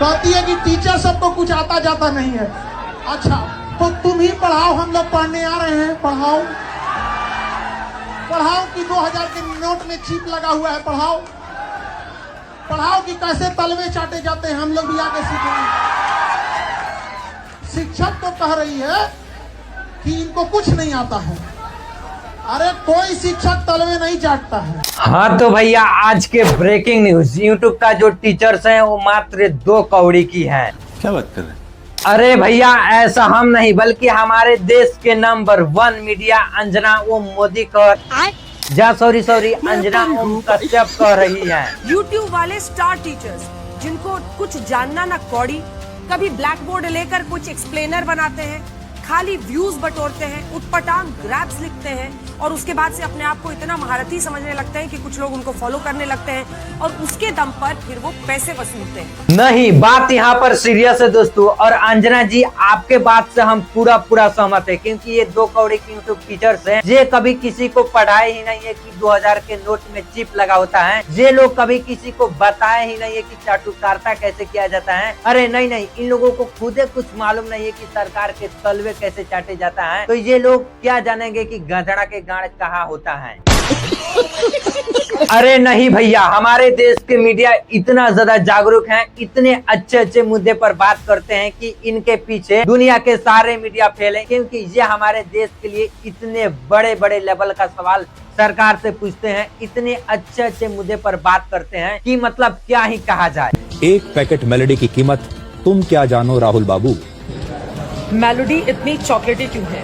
कहती है कि टीचर सबको कुछ आता जाता नहीं है। अच्छा तो तुम ही पढ़ाओ, हम लोग पढ़ने आ रहे हैं। पढ़ाओ पढ़ाओ कि 2000 के नोट में चिप लगा हुआ है। पढ़ाओ पढ़ाओ कि कैसे तलवे चाटे जाते हैं, हम लोग भी आगे सीखेंगे। शिक्षक तो कह रही है कि इनको कुछ नहीं आता है। अरे कोई शिक्षक तलवे नहीं चाटता है। हाँ तो भैया आज के ब्रेकिंग न्यूज, यूट्यूब का जो टीचर्स हैं वो मात्र 2 कौड़ी की हैं। क्या बात कर रहे हैं? अरे भैया ऐसा हम नहीं बल्कि हमारे देश के नंबर 1 मीडिया अंजना ओम मोदी अंजना ओम कश्यप कह रही है। यूट्यूब वाले स्टार टीचर्स जिनको कुछ जानना ना कौड़ी, कभी ब्लैक बोर्ड लेकर कुछ एक्सप्लेनर बनाते हैं, खाली व्यूज बटोरते हैं, उटपटांग ग्रैप्स लिखते हैं और उसके बाद से अपने आप को इतना महारथी समझने लगते हैं कि कुछ लोग उनको फॉलो करने लगते हैं और उसके दम पर फिर वो पैसे वसूलते हैं। नहीं, बात यहाँ पर सीरियस है दोस्तों। और अंजना जी आपके बात से हम पूरा सहमत है, क्योंकि ये 2 कौड़ी की यूट्यूब टीचर्स हैं। ये कभी किसी को पढ़ाए ही नहीं है कि 2000 के नोट में चिप लगा होता है। ये लोग कभी किसी को बताए ही नहीं है कि चाटुकारिता कैसे किया जाता है। अरे नहीं, इन लोगों को खुद कुछ मालूम नहीं है कि सरकार के तलवे कैसे चाटे जाता है। तो ये लोग क्या जानेंगे कि गधड़ा के गाड़ कहाँ होता है। अरे नहीं भैया, हमारे देश के मीडिया इतना ज्यादा जागरूक हैं, इतने अच्छे मुद्दे पर बात करते हैं कि इनके पीछे दुनिया के सारे मीडिया फेल हैं, क्योंकि ये हमारे देश के लिए इतने बड़े लेवल का सवाल सरकार से पूछते हैं, इतने अच्छे मुद्दे पर बात करते हैं कि मतलब क्या ही कहा जाए। 1 पैकेट मेलोडी की कीमत तुम क्या जानो राहुल बाबू। मेलोडी इतनी चॉकलेटी क्यों है?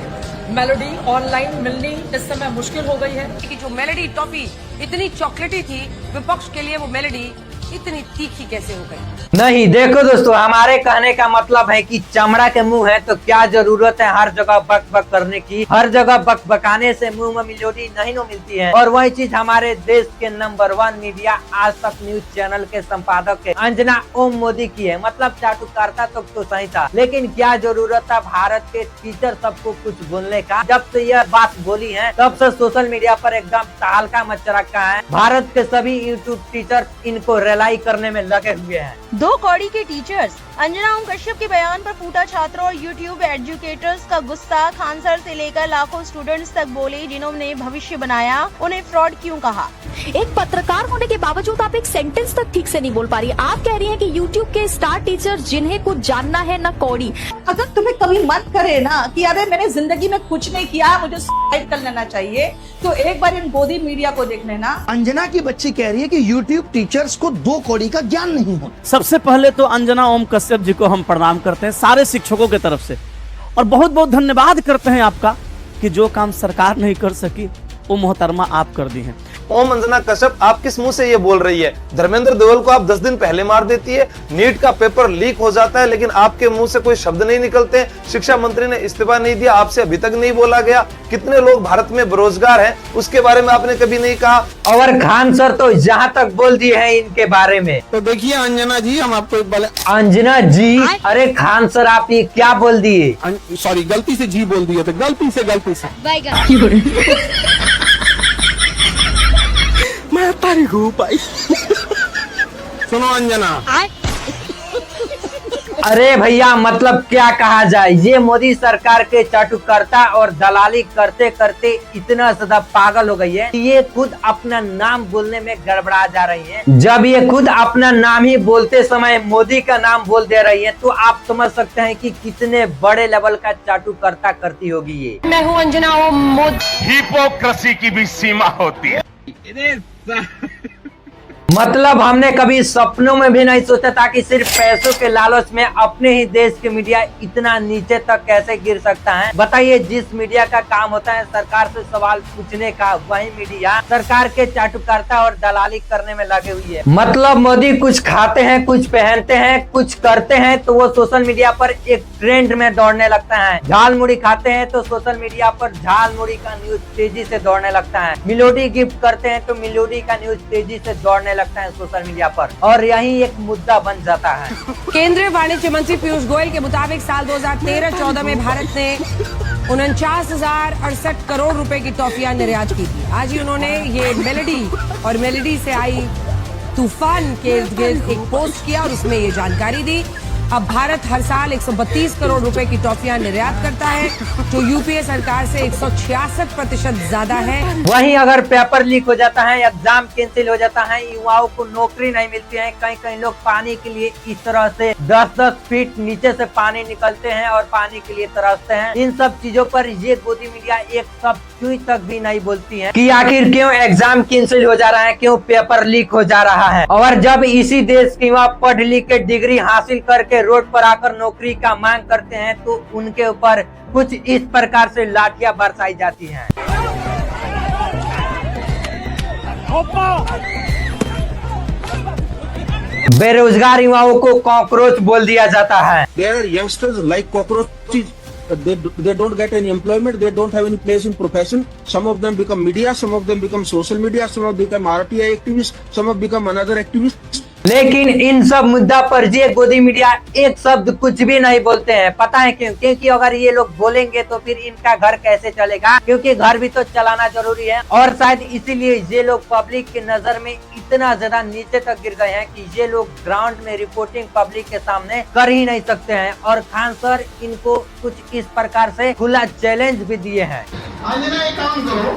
मेलोडी ऑनलाइन मिलनी इस समय मुश्किल हो गई है कि जो मेलोडी टॉफी इतनी चॉकलेटी थी, विपक्ष के लिए वो मेलोडी इतनी तीखी कैसे हो गई? नहीं देखो दोस्तों, हमारे कहने का मतलब है कि चमड़ा के मुंह है तो क्या जरूरत है हर जगह बक करने की। हर जगह बकाने से मुंह में मेलोडी नहीं मिलती है। और वही चीज हमारे देश के नंबर 1 मीडिया आज तक न्यूज चैनल के संपादक के अंजना ओम मोदी की है। मतलब चाटुकारिता तो सही था, लेकिन क्या जरूरत था भारत के टीचर सबको कुछ बोलने का। जब से यह बात बोली है तब से सोशल मीडिया पर एकदम तहलका मच रखा है। भारत के सभी यूट्यूब टीचर इनको रिलाई करने में लगे हुए हैं। 2 कौड़ी के टीचर्स अंजना ओम कश्यप के बयान पर फूटा छात्रों और यूट्यूब एजुकेटर्स का गुस्सा। खान सर से लेकर लाखों स्टूडेंट्स तक बोले जिन्होंने भविष्य बनाया, उन्हें फ्रॉड क्यों कहा। एक पत्रकार होने के बावजूद आप एक सेंटेंस तक ठीक से नहीं बोल पा रही। आप कह रही हैं कि यूट्यूब के स्टार टीचर जिन्हें कुछ जानना है न कौड़ी। अगर तुम्हें कभी मन करे ना कि अरे मैंने जिंदगी में कुछ नहीं किया, मुझे सुसाइड कर लेना चाहिए, तो एक बार इन गोदी मीडिया को देख लेना। अंजना की बच्ची कह रही है कि यूट्यूब टीचर्स को 2 कौड़ी का ज्ञान नहीं होता। सबसे पहले तो अंजना ओम कश्यप जी को हम प्रणाम करते हैं सारे शिक्षकों की तरफ से, और बहुत धन्यवाद करते हैं आपका कि जो काम सरकार नहीं कर सकी वो मोहतरमा आप कर दी हैं। ओम अंजना कश्यप, आप किस मुंह से ये बोल रही है? धर्मेंद्र देओल को आप 10 दिन पहले मार देती है, नीट का पेपर लीक हो जाता है, लेकिन आपके मुंह से कोई शब्द नहीं निकलते। शिक्षा मंत्री ने इस्तीफा नहीं दिया, आपसे अभी तक नहीं बोला गया। कितने लोग भारत में बेरोजगार हैं उसके बारे में आपने कभी नहीं कहा। और खान सर तो यहाँ तक बोल दिए हैं इनके बारे में। तो देखिए अंजना जी, हम आपको अंजना जी, अरे खान सर आप ये क्या बोल दिए? सॉरी, गलती से जी बोल दिए थे, गलती से मैं तारी पाई। सुनो अंजना, अरे भैया मतलब क्या कहा जाए, ये मोदी सरकार के चाटुकारिता और दलाली करते करते इतना ज्यादा पागल हो गई है कि ये खुद अपना नाम बोलने में गड़बड़ा जा रही है। जब ये खुद अपना नाम ही बोलते समय मोदी का नाम बोल दे रही है तो आप समझ सकते हैं कि कितने बड़े लेवल का चाटुकारिता करती होगी ये। मैं हूँ अंजना ओम मोदी। हिपोक्रेसी की भी सीमा होती है। मतलब हमने कभी सपनों में भी नहीं सोचा था कि सिर्फ पैसों के लालच में अपने ही देश के मीडिया इतना नीचे तक कैसे गिर सकता है। बताइए, जिस मीडिया का काम होता है सरकार से सवाल पूछने का, वही मीडिया सरकार के चाटुकारिता और दलाली करने में लगे हुई है। मतलब मोदी कुछ खाते हैं, कुछ पहनते हैं, कुछ करते हैं तो वो सोशल मीडिया पर एक ट्रेंड में दौड़ने लगता है। झाल मुड़ी खाते हैं तो सोशल मीडिया पर झाल मुड़ी का न्यूज तेजी से दौड़ने लगता है। मेलोडी गिफ्ट करते हैं तो मेलोडी का न्यूज तेजी से दौड़ने लगता है सोशल मीडिया पर, और यही एक मुद्दा बन जाता है। केंद्रीय वाणिज्य मंत्री पीयूष गोयल के मुताबिक साल 2013-14 में भारत ने 49,068 करोड़ रुपए की टॉफियां निर्यात की थी। आज ही उन्होंने ये मेलोडी और मेलोडी से आई तूफान के इर्द गिर्द एक पोस्ट किया और उसमें ये जानकारी दी। अब भारत हर साल 132 करोड़ रुपए की टॉफियां निर्यात करता है, जो यूपीए सरकार से 166% ज्यादा है। वहीं अगर पेपर लीक हो जाता है, एग्जाम कैंसिल हो जाता है, युवाओं को नौकरी नहीं मिलती है, कहीं कहीं लोग पानी के लिए इस तरह से 10-10 फीट नीचे से पानी निकलते हैं और पानी के लिए तरसते हैं। इन सब चीजों पर ये गोदी मीडिया एक शब्द चुई तक भी नहीं बोलती है कि आखिर क्यों एग्जाम कैंसिल हो जा रहा है, क्यों पेपर लीक हो जा रहा है। और जब इसी देश की युवा पढ़ लिख के डिग्री हासिल करके रोड पर आकर नौकरी का मांग करते हैं तो उनके ऊपर कुछ इस प्रकार से लाठियां बरसाई जाती हैं। बेरोजगार युवाओं को कॉकरोच बोल दिया जाता है। There are youngsters like cockroaches. They don't get any employment. They don't have any place in profession. Some of them become media. Some of them become social media. Some of them become RTI activists. Some of them become another activists. लेकिन इन सब मुद्दा पर ये गोदी media एक शब्द कुछ भी नहीं बोलते हैं। पता है क्यों? क्योंकि अगर ये लोग बोलेंगे तो फिर इनका घर कैसे चलेगा, क्योंकि घर भी तो चलाना जरूरी है। और शायद इसीलिए ये लोग पब्लिक की नजर में इतना ज्यादा नीचे तक गिर गए हैं कि ये लोग ग्राउंड में रिपोर्टिंग पब्लिक के सामने कर ही नहीं सकते हैं। और खान सर इनको कुछ इस प्रकार से खुला चैलेंज भी दिए हैं। अंजना एक काम करो,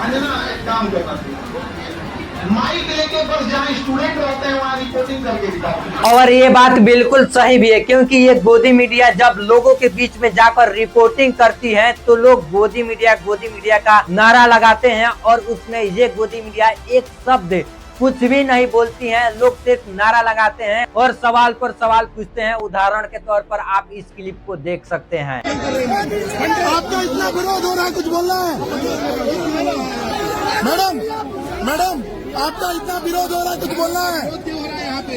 अंजना एक काम करना, माइक लेके बस जहाँ स्टूडेंट रहते हैं वहाँ रिपोर्टिंग करके दिखाओ। और ये बात बिल्कुल सही भी है, क्योंकि ये गोदी मीडिया जब लोगों के बीच में जाकर रिपोर्टिंग करती है तो लोग गोदी मीडिया का नारा लगाते हैं और उसमें ये गोदी मीडिया एक शब्द कुछ भी नहीं बोलती हैं। लोग सिर्फ नारा लगाते हैं और सवाल पर सवाल पूछते हैं। उदाहरण के तौर पर आप इस क्लिप को देख सकते हैं। आपका इतना विरोध हो रहा है, कुछ बोलना है? मैडम आपका इतना विरोध हो रहा है, कुछ बोलना है?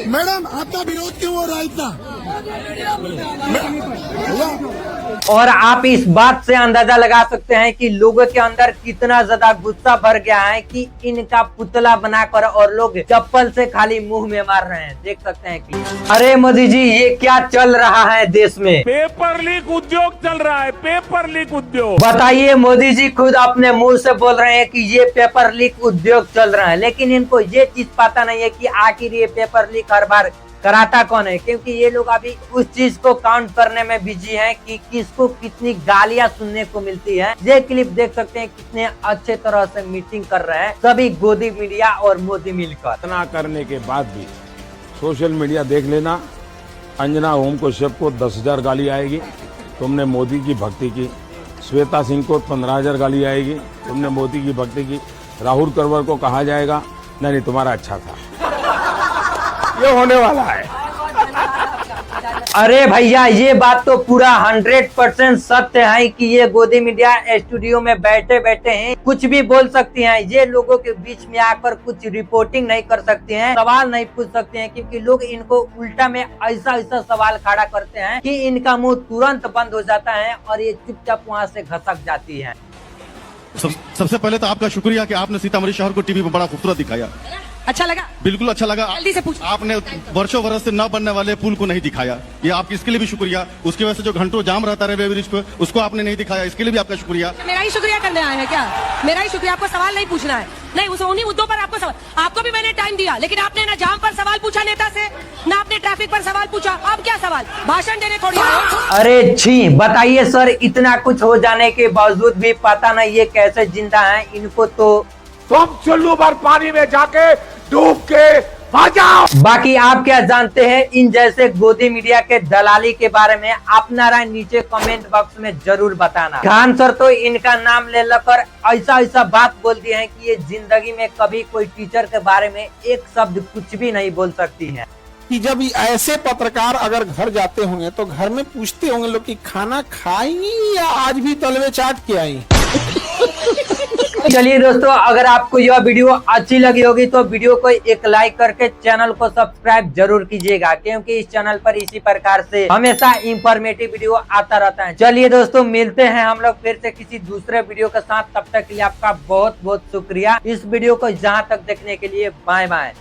मैडम आपका विरोध क्यों हो रहा है इतना? और आप इस बात से अंदाजा लगा सकते हैं कि लोगों के अंदर कितना ज्यादा गुस्सा भर गया है कि इनका पुतला बनाकर और लोग चप्पल से खाली मुंह में मार रहे हैं। देख सकते हैं कि अरे मोदी जी ये क्या चल रहा है देश में? पेपर लीक उद्योग चल रहा है, पेपर लीक उद्योग। बताइए, मोदी जी खुद अपने मुंह से बोल रहे हैं कि ये पेपर लीक उद्योग चल रहा है, लेकिन इनको ये चीज पता नहीं है कि आखिर ये पेपर लीक हर बार कराता कौन है। क्योंकि ये लोग अभी उस चीज को काउंट करने में बिजी हैं कि किसको कितनी गालियां सुनने को मिलती है। ये क्लिप देख सकते हैं कितने अच्छे तरह से मीटिंग कर रहे हैं सभी गोदी मीडिया और मोदी मिलकर। इतना करने के बाद भी सोशल मीडिया देख लेना, अंजना ओम कश्यप को 10,000 गाली आएगी, तुमने मोदी की भक्ति की। श्वेता सिंह को 15,000 गाली आएगी, तुमने मोदी की भक्ति की। राहुल करवर को कहा जाएगा नहीं तुम्हारा अच्छा था। ये होने वाला है। अरे भैया ये बात तो पूरा 100% सत्य है कि ये गोदी मीडिया स्टूडियो में बैठे बैठे हैं कुछ भी बोल सकती हैं। ये लोगों के बीच में आकर कुछ रिपोर्टिंग नहीं कर सकती हैं, सवाल नहीं पूछ सकते हैं, क्योंकि लोग इनको उल्टा में ऐसा सवाल खड़ा करते हैं कि इनका मुंह तुरंत बंद हो जाता है और ये चुपचाप वहाँ से घसक जाती है। सबसे पहले तो आपका शुक्रिया कि आपने सीतामढ़ी शहर को टीवी पर बड़ा खूबसूरत दिखाया। अच्छा लगा? बिल्कुल अच्छा लगा। जल्दी से पूछ। आपने वर्षों वर्ष से न बनने वाले पुल को नहीं दिखाया, ये आप इसके लिए भी शुक्रिया। उसकी वजह से जो घंटों जाम रहता है रेलवे ब्रिज पे, उसको आपने नहीं दिखाया, इसके लिए भी आपका शुक्रिया। मेरा ही शुक्रिया करने आए हैं क्या? मेरा ही शुक्रिया? आपको सवाल नहीं पूछना है? नहीं, उस उन्हीं मुद्दों पर आपको सवाल। आपको भी मैंने टाइम दिया, लेकिन आपने ना जाम पर सवाल पूछा नेता से, ना आपने ट्रैफिक पर सवाल पूछा। अब क्या सवाल? भाषण देने थोड़ी आए? अरे छी, बताइए सर, इतना कुछ हो जाने के बावजूद भी पता नहीं ये कैसे जिंदा है। इनको तो तुम चुल्लू भर पानी में जाके डूब के आ जाओ। बाकी आप क्या जानते हैं इन जैसे गोदी मीडिया के दलाली के बारे में? अपना राय नीचे कमेंट बॉक्स में जरूर बताना। खान सर तो इनका नाम ले लेकर ऐसा बात बोल दिए हैं कि ये जिंदगी में कभी कोई टीचर के बारे में एक शब्द कुछ भी नहीं बोल सकती है। कि जब ऐसे पत्रकार अगर घर जाते होंगे तो घर में पूछते होंगे लोग कि खाना खाई या आज भी तलवे चाट के आई। चलिए दोस्तों, अगर आपको यह वीडियो अच्छी लगी होगी तो वीडियो को एक लाइक करके चैनल को सब्सक्राइब जरूर कीजिएगा, क्योंकि इस चैनल पर इसी प्रकार से हमेशा इंफॉर्मेटिव वीडियो आता रहता है। चलिए दोस्तों, मिलते हैं हम लोग फिर से किसी दूसरे वीडियो के साथ। तब तक के लिए आपका बहुत बहुत शुक्रिया इस वीडियो को जहाँ तक देखने के लिए। Bye bye.